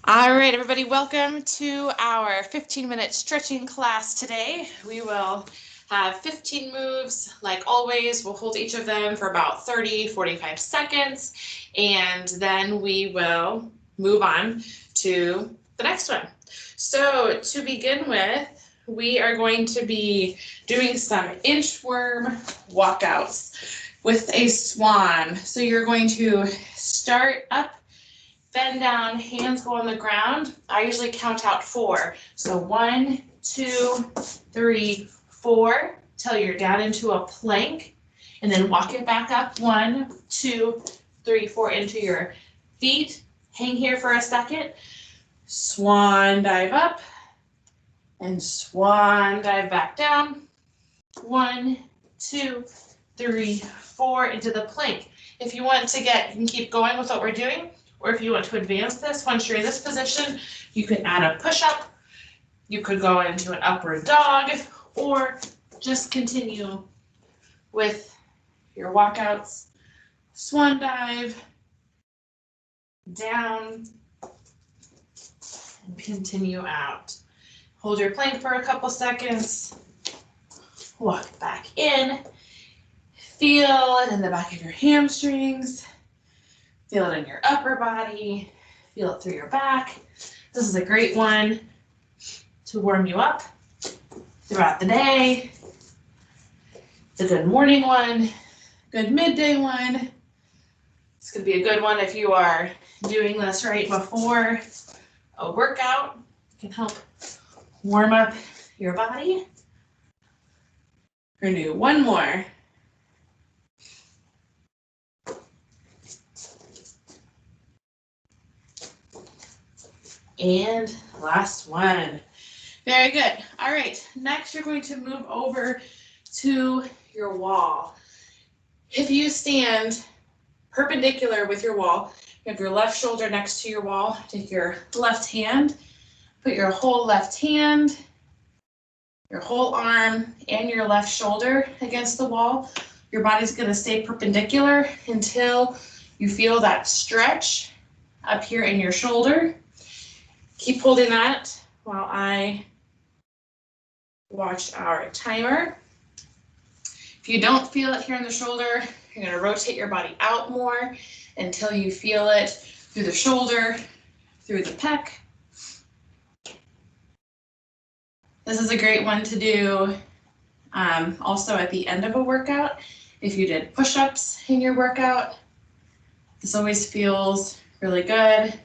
All right, everybody, welcome to our 15-minute stretching class today. We will have 15 moves. Like always, we'll hold each of them for about 30-45 seconds, and then we will move on to the next one. So to begin with, we are going to be doing some inchworm walkouts with a swan. So you're going to start up, bend down, hands go on the ground. I usually count out 4. So 1, 2, 3, 4, till you're down into a plank, and then walk it back up. 1, 2, 3, 4 into your feet. Hang here for a second. Swan dive up and swan dive back down. 1, 2, 3, 4 into the plank. If you want to you can keep going with what we're doing. Or if you want to advance this, once you're in this position, you can add a push-up, you could go into an upward dog, or just continue with your walkouts. Swan dive, down, and continue out. Hold your plank for a couple seconds, walk back in, feel it in the back of your hamstrings. Feel it in your upper body, feel it through your back. This is a great one to warm you up throughout the day. It's a good morning one, good midday one. This could be a good one if you are doing this right before a workout. It can help warm up your body. We're gonna do one more. And last one. Very good. All right, next you're going to move over to your wall. If you stand perpendicular with your wall, you have your left shoulder next to your wall, take your left hand, put your whole left hand, your whole arm, and your left shoulder against the wall. Your body's going to stay perpendicular until you feel that stretch up here in your shoulder. Keep holding that while I watch our timer. If you don't feel it here in the shoulder, you're going to rotate your body out more until you feel it through the shoulder, through the pec. This is a great one to do also at the end of a workout. If you did push-ups in your workout, this always feels really good.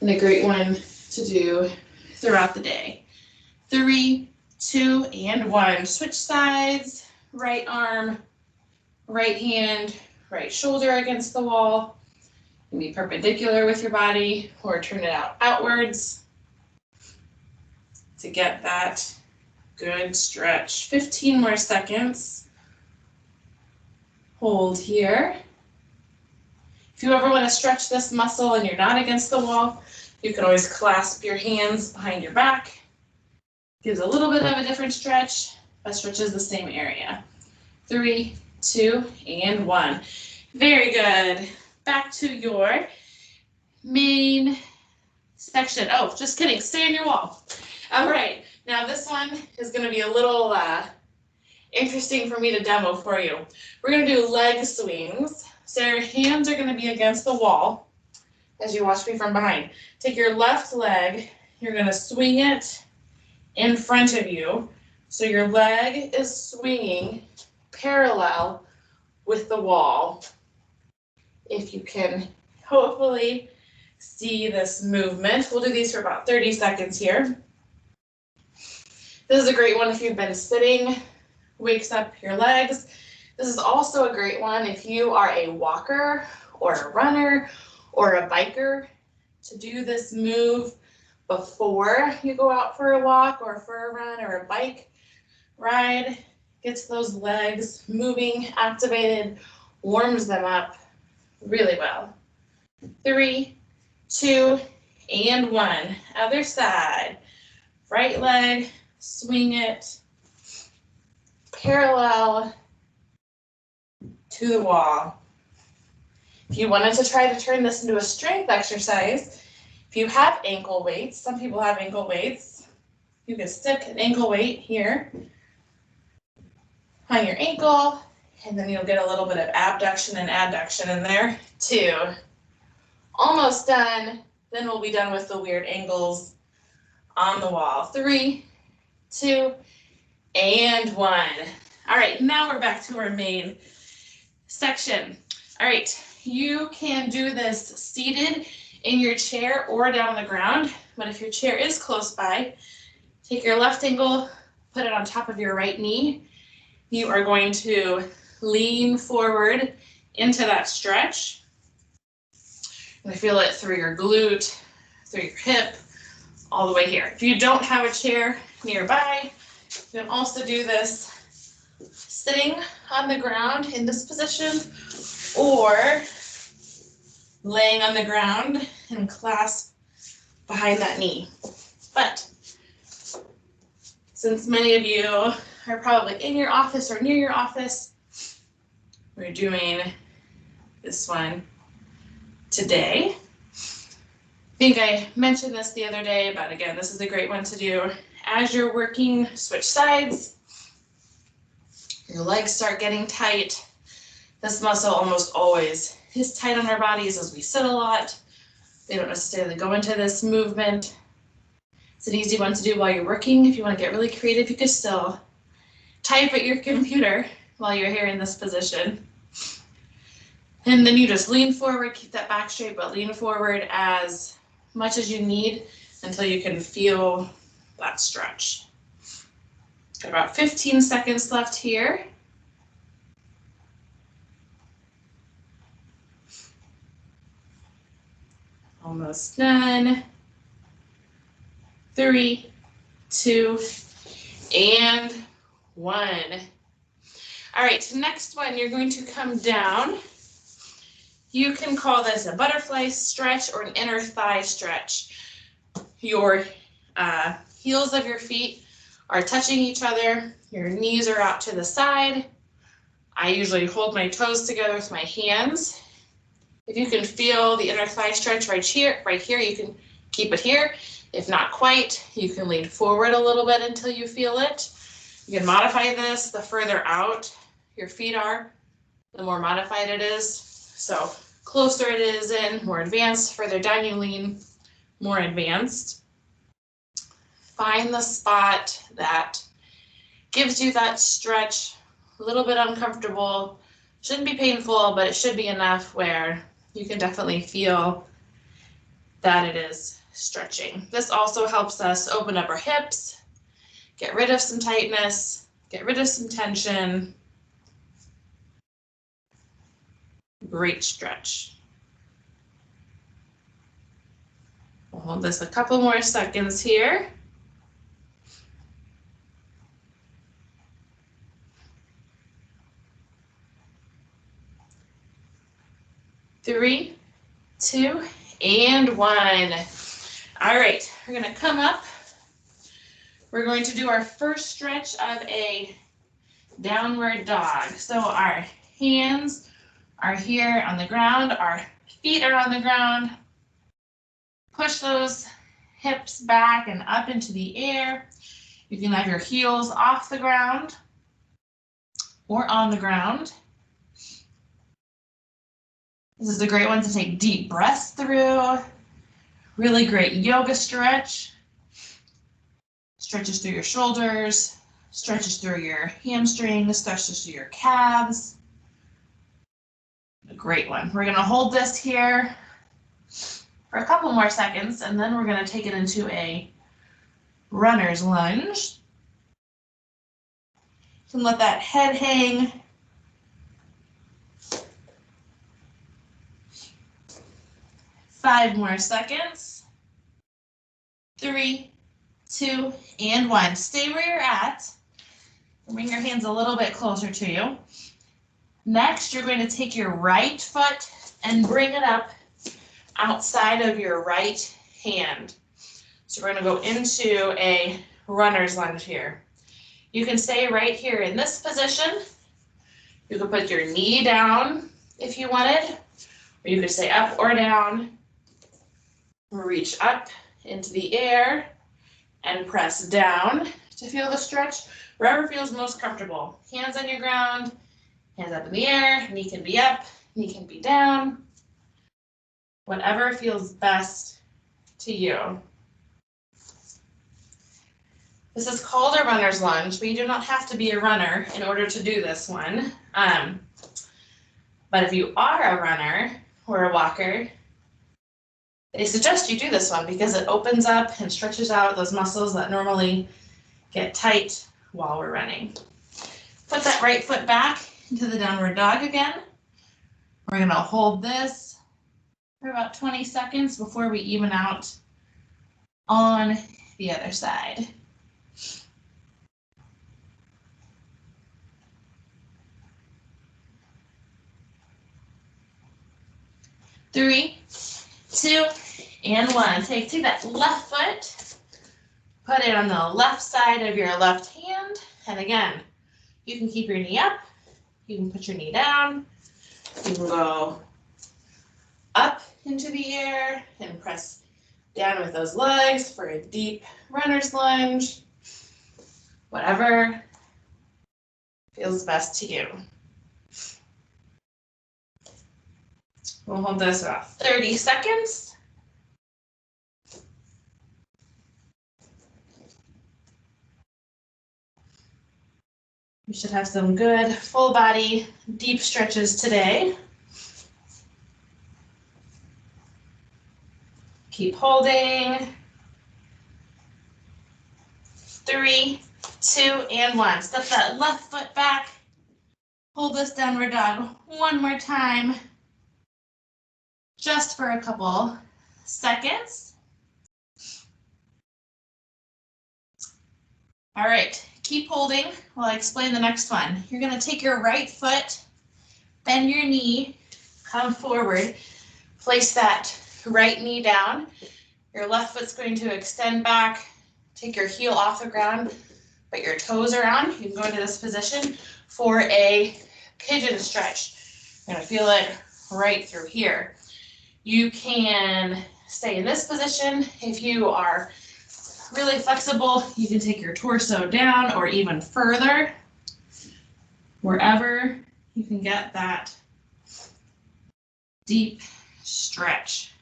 And a great one to do throughout the day. 3, 2, and 1. Switch sides, right arm, right hand, right shoulder against the wall. You can be perpendicular with your body or turn it outwards to get that good stretch. 15 more seconds. Hold here. If you ever want to stretch this muscle and you're not against the wall, you can always clasp your hands behind your back. Gives a little bit of a different stretch, but stretches the same area. 3, 2, and 1. Very good. Back to your main section. Oh, just kidding. Stay on your wall. All right. Now this one is going to be a little interesting for me to demo for you. We're going to do leg swings. So your hands are going to be against the wall as you watch me from behind. Take your left leg, you're going to swing it in front of you. So your leg is swinging parallel with the wall. If you can hopefully see this movement. We'll do these for about 30 seconds here. This is a great one if you've been sitting, wakes up your legs. This is also a great one if you are a walker or a runner or a biker, to do this move before you go out for a walk or for a run or a bike ride. Gets those legs moving, activated, warms them up really well. 3, 2, and 1. Other side. Right leg, swing it parallel to the wall. If you wanted to try to turn this into a strength exercise, If you have ankle weights, some people have ankle weights, you can stick an ankle weight here on your ankle, and then you'll get a little bit of abduction and adduction in there too. Almost done. Then we'll be done with the weird angles on the wall. 3, 2, and 1. All right, now we're back to our main section. All right, you can do this seated in your chair or down on the ground, but if your chair is close by, take your left ankle, put it on top of your right knee. You are going to lean forward into that stretch. You're going to feel it through your glute, through your hip, all the way here. If you don't have a chair nearby, you can also do this sitting on the ground in this position or laying on the ground and clasp behind that knee. But since many of you are probably in your office or near your office, we're doing this one today. I think I mentioned this the other day, but again, this is a great one to do as you're working. Switch sides. Your legs start getting tight. This muscle almost always is tight on our bodies as we sit a lot. They don't necessarily go into this movement. It's an easy one to do while you're working. If you want to get really creative, you could still type at your computer while you're here in this position. And then you just lean forward, keep that back straight, but lean forward as much as you need until you can feel that stretch. Got about 15 seconds left here. Almost done. 3, 2, and 1. All right, next one, you're going to come down. You can call this a butterfly stretch or an inner thigh stretch. Your heels of your feet are touching each other. Your knees are out to the side. I usually hold my toes together with my hands. If you can feel the inner thigh stretch right here, you can keep it here. If not quite, you can lean forward a little bit until you feel it. You can modify this. The further out your feet are, the more modified it is. So closer it is in, more advanced. Further down you lean, more advanced. Find the spot that gives you that stretch, a little bit uncomfortable. Shouldn't be painful, but it should be enough where you can definitely feel that it is stretching. This also helps us open up our hips, get rid of some tightness, get rid of some tension. Great stretch. We'll hold this a couple more seconds here. Three, 2, and 1. All right, we're gonna come up. We're going to do our first stretch of a downward dog. So our hands are here on the ground, our feet are on the ground. Push those hips back and up into the air. You can have your heels off the ground or on the ground. This is a great one to take deep breaths through. Really great yoga stretch. Stretches through your shoulders, stretches through your hamstrings, stretches through your calves. A great one. We're going to hold this here for a couple more seconds, and then we're going to take it into a runner's lunge. You can let that head hang. Five more seconds. 3, 2, and 1. Stay where you're at. Bring your hands a little bit closer to you. Next, you're going to take your right foot and bring it up outside of your right hand. So we're going to go into a runner's lunge here. You can stay right here in this position. You can put your knee down if you wanted, or you could stay up or down. Reach up into the air and press down to feel the stretch. Wherever feels most comfortable. Hands on your ground, hands up in the air, knee can be up, knee can be down. Whatever feels best to you. This is called a runner's lunge, but you do not have to be a runner in order to do this one. But if you are a runner or a walker, they suggest you do this one because it opens up and stretches out those muscles that normally get tight while we're running. Put that right foot back into the downward dog again. We're going to hold this for about 20 seconds before we even out on the other side. 3, 2, and 1. Take that left foot, put it on the left side of your left hand, and again, you can keep your knee up, you can put your knee down, you can go up into the air and press down with those legs for a deep runner's lunge, whatever feels best to you. We'll hold this about 30 seconds. We should have some good full body deep stretches today. Keep holding. 3, 2, and 1. Step that left foot back. Hold this downward dog one more time. Just for a couple seconds. All right, keep holding while I explain the next one. You're gonna take your right foot, bend your knee, come forward, place that right knee down. Your left foot's going to extend back, take your heel off the ground, but your toes are on. You can go into this position for a pigeon stretch. You're gonna feel it right through here. You can stay in this position. If you are really flexible, you can take your torso down or even further, wherever you can get that deep stretch.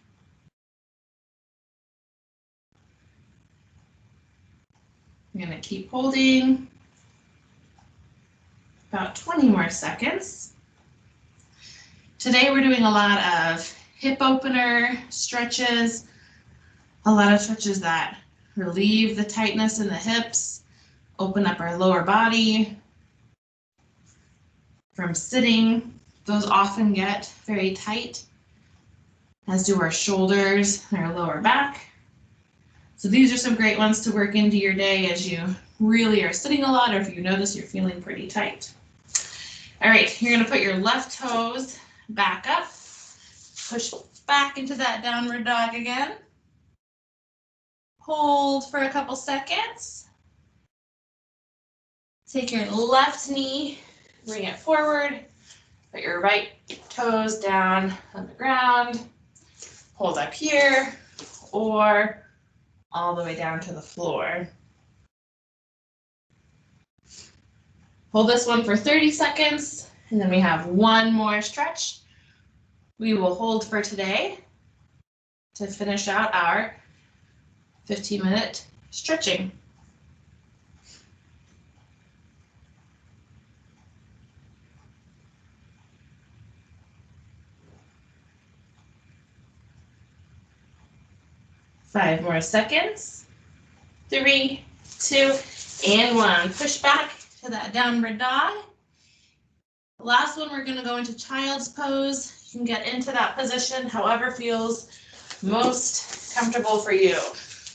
I'm gonna keep holding about 20 more seconds. Today we're doing a lot of hip opener stretches, a lot of stretches that relieve the tightness in the hips, open up our lower body. From sitting, those often get very tight, as do our shoulders and our lower back. So these are some great ones to work into your day as you really are sitting a lot, or if you notice you're feeling pretty tight. All right, you're gonna put your left toes back up, push back into that downward dog again. Hold for a couple seconds. Take your left knee, bring it forward, put your right toes down on the ground, hold up here, or all the way down to the floor. Hold this one for 30 seconds, and then we have one more stretch. We will hold for today to finish out our 15-minute stretching. Five more seconds. 3, 2, and 1. Push back to that downward dog. The last one, we're going to go into child's pose. You can get into that position however feels most comfortable for you.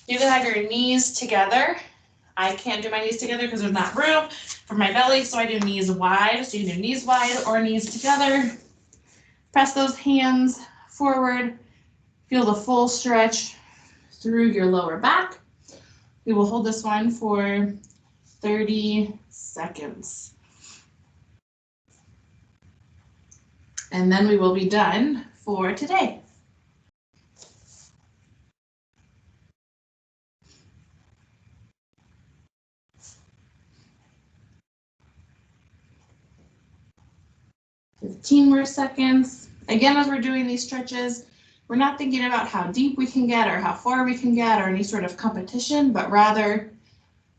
You can have your knees together. I can't do my knees together because there's not room for my belly, so I do knees wide. So you can do knees wide or knees together. Press those hands forward. Feel the full stretch through your lower back. We will hold this one for 30 seconds. And then we will be done for today. 15 more seconds. Again, as we're doing these stretches, we're not thinking about how deep we can get or how far we can get or any sort of competition, but rather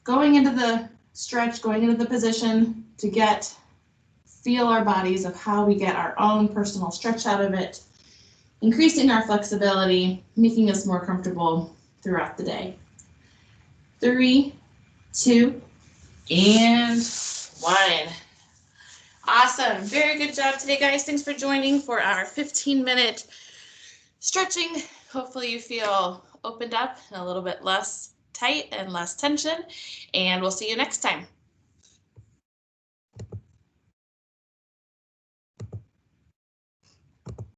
going into the stretch, going into the position to feel our bodies of how we get our own personal stretch out of it, increasing our flexibility, making us more comfortable throughout the day. 3, 2, and 1. Awesome. Very good job today, guys. Thanks for joining for our 15-minute stretching. Hopefully you feel opened up and a little bit less tight and less tension, and we'll see you next time.